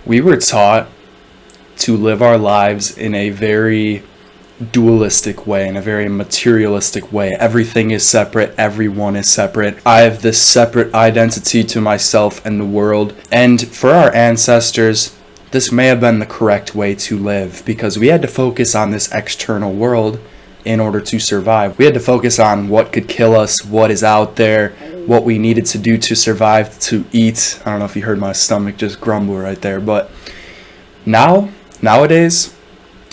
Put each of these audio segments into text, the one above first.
We were taught to live our lives in a very dualistic way, in a very materialistic way. Everything is separate, everyone is separate. I have this separate identity to myself and the world. And for our ancestors, this may have been the correct way to live because we had to focus on this external world in order to survive. We had to focus on what could kill us, what is out there, what we needed to do to survive, to eat. I don't know if you heard my stomach just grumble right there, but nowadays,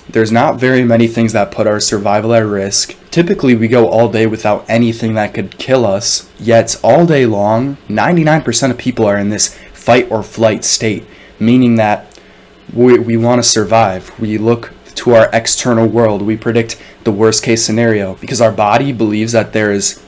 there's not very many things that put our survival at risk. Typically, we go all day without anything that could kill us, yet all day long, 99% of people are in this fight or flight state, meaning that we want to survive. We look to our external world. We predict the worst case scenario because our body believes that there is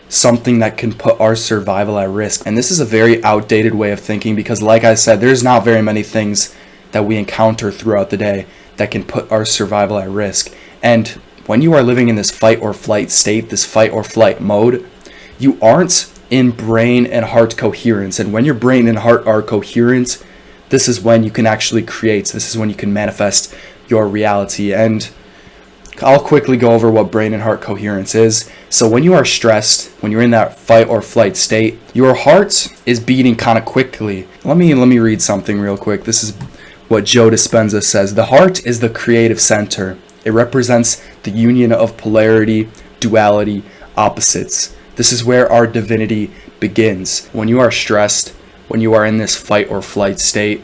something that can put our survival at risk. And this is a very outdated way of thinking because, like I said, there's not very many things that we encounter throughout the day that can put our survival at risk. And when you are living in this fight or flight state, this fight or flight mode, you aren't in brain and heart coherence. And when your brain and heart are coherent, this is when you can actually create. This is when you can manifest your reality. And I'll quickly go over what brain and heart coherence is. So when you are stressed, when you're in that fight or flight state, your heart is beating kind of quickly. Let me read something real quick. This is what Joe Dispenza says. The heart is the creative center. It represents the union of polarity, duality, opposites. This is where our divinity begins. When you are stressed, when you are in this fight or flight state,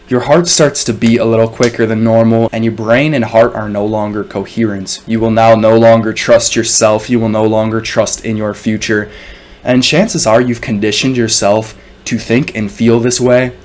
your heart starts to beat a little quicker than normal, and your brain and heart are no longer coherent. You will now no longer trust yourself. You will no longer trust in your future. And chances are you've conditioned yourself to think and feel this way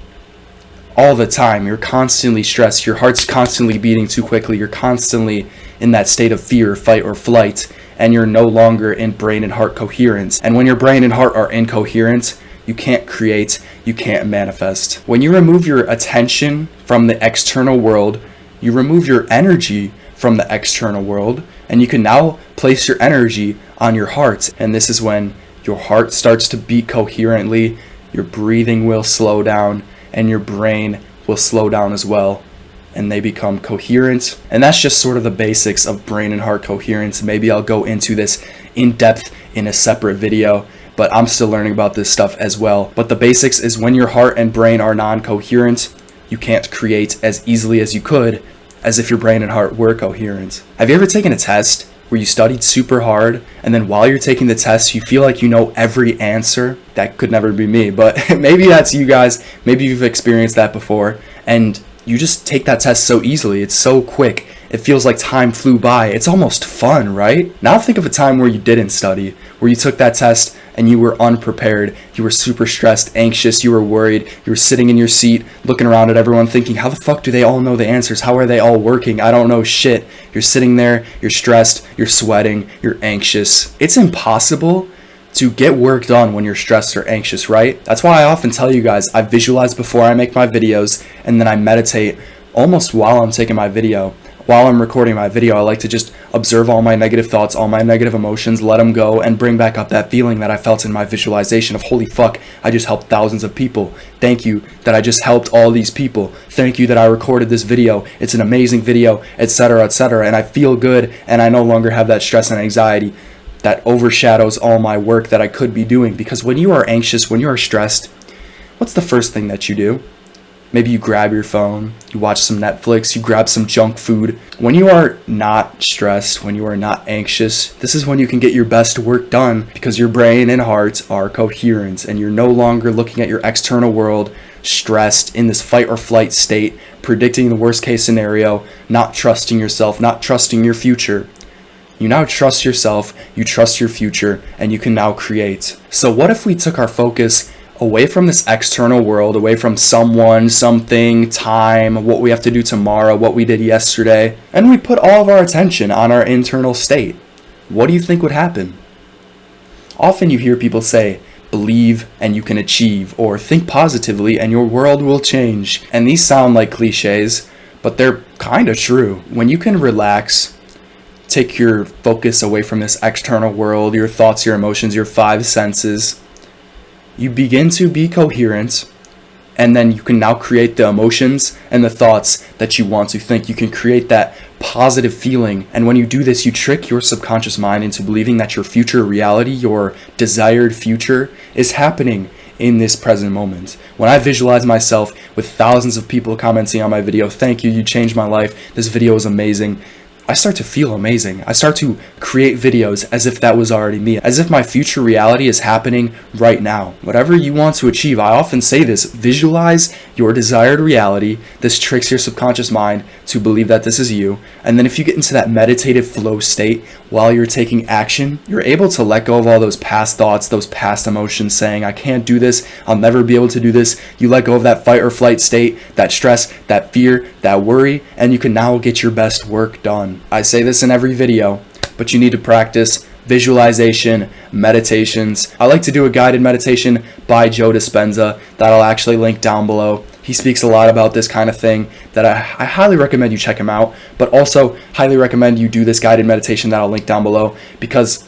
all the time. You're constantly stressed. Your heart's constantly beating too quickly. You're constantly in that state of fear, fight, or flight, and you're no longer in brain and heart coherence. And when your brain and heart are incoherent, you can't create, you can't manifest. When you remove your attention from the external world, you remove your energy from the external world, and you can now place your energy on your heart. And this is when your heart starts to beat coherently, your breathing will slow down, and your brain will slow down as well, and they become coherent. And that's just sort of the basics of brain and heart coherence. Maybe I'll go into this in depth in a separate video, but I'm still learning about this stuff as well. But the basics is when your heart and brain are non-coherent, you can't create as easily as you could as if your brain and heart were coherent. Have you ever taken a test where you studied super hard, and then while you're taking the test, you feel like you know every answer? That could never be me, but maybe that's you guys. Maybe you've experienced that before, and you just take that test so easily. It's so quick. It feels like time flew by. It's almost fun, right? Now think of a time where you didn't study, where you took that test and you were unprepared. You were super stressed, anxious, you were worried. You were sitting in your seat, looking around at everyone thinking, how the fuck do they all know the answers? How are they all working? I don't know shit. You're sitting there, you're stressed, you're sweating, you're anxious. It's impossible to get work done when you're stressed or anxious, right? That's why I often tell you guys, I visualize before I make my videos, and then I meditate almost while I'm taking my video. While I'm recording my video, I like to just observe all my negative thoughts, all my negative emotions, let them go, and bring back up that feeling that I felt in my visualization of, holy fuck, I just helped thousands of people. Thank you that I just helped all these people. Thank you that I recorded this video. It's an amazing video, etc., etc. And I feel good, and I no longer have that stress and anxiety that overshadows all my work that I could be doing. Because when you are anxious, when you are stressed, what's the first thing that you do? Maybe you grab your phone, you watch some Netflix, you grab some junk food. When you are not stressed, when you are not anxious, this is when you can get your best work done because your brain and heart are coherent and you're no longer looking at your external world stressed in this fight or flight state, predicting the worst case scenario, not trusting yourself, not trusting your future. You now trust yourself, you trust your future, and you can now create. So what if we took our focus away from this external world, away from someone, something, time, what we have to do tomorrow, what we did yesterday, and we put all of our attention on our internal state? What do you think would happen? Often you hear people say, believe and you can achieve, or think positively and your world will change. And these sound like cliches, but they're kind of true. When you can relax, take your focus away from this external world, your thoughts, your emotions, your five senses, you begin to be coherent, and then you can now create the emotions and the thoughts that you want to think. You can create that positive feeling, and when you do this, you trick your subconscious mind into believing that your future reality, your desired future, is happening in this present moment. When I visualize myself with thousands of people commenting on my video, "Thank you, you changed my life, this video is amazing," I start to feel amazing. I start to create videos as if that was already me, as if my future reality is happening right now. Whatever you want to achieve, I often say this, visualize your desired reality. This tricks your subconscious mind to believe that this is you. And then if you get into that meditative flow state while you're taking action, you're able to let go of all those past thoughts, those past emotions saying, "I can't do this, I'll never be able to do this." You let go of that fight or flight state, that stress, that fear, that worry, and you can now get your best work done. I say this in every video, but you need to practice visualization, meditations. I like to do a guided meditation by Joe Dispenza that I'll actually link down below. He speaks a lot about this kind of thing that I highly recommend you check him out, but also highly recommend you do this guided meditation that I'll link down below because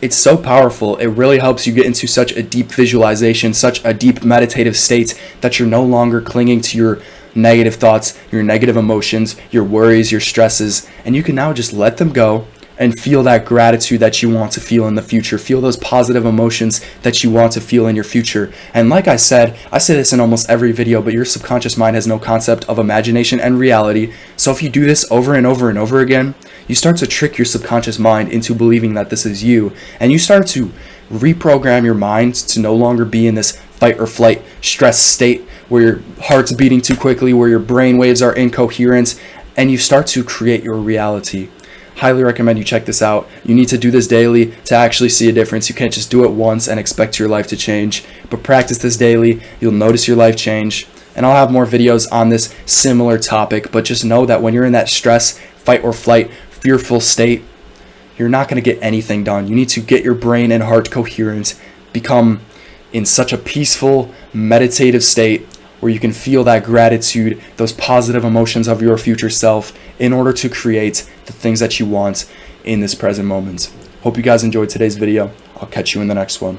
it's so powerful. It really helps you get into such a deep visualization, such a deep meditative state that you're no longer clinging to your negative thoughts, your negative emotions, your worries, your stresses, and you can now just let them go and feel that gratitude that you want to feel in the future. Feel those positive emotions that you want to feel in your future. And like I said, I say this in almost every video, but your subconscious mind has no concept of imagination and reality. So if you do this over and over and over again, you start to trick your subconscious mind into believing that this is you, and you start to reprogram your mind to no longer be in this fight or flight stress state where your heart's beating too quickly, where your brain waves are incoherent, and you start to create your reality. Highly recommend you check this out. You need to do this daily to actually see a difference. You can't just do it once and expect your life to change, but practice this daily. You'll notice your life change. And I'll have more videos on this similar topic, but just know that when you're in that stress, fight or flight, fearful state, you're not going to get anything done. You need to get your brain and heart coherent, become in such a peaceful, meditative state where you can feel that gratitude, those positive emotions of your future self in order to create the things that you want in this present moment. Hope you guys enjoyed today's video. I'll catch you in the next one.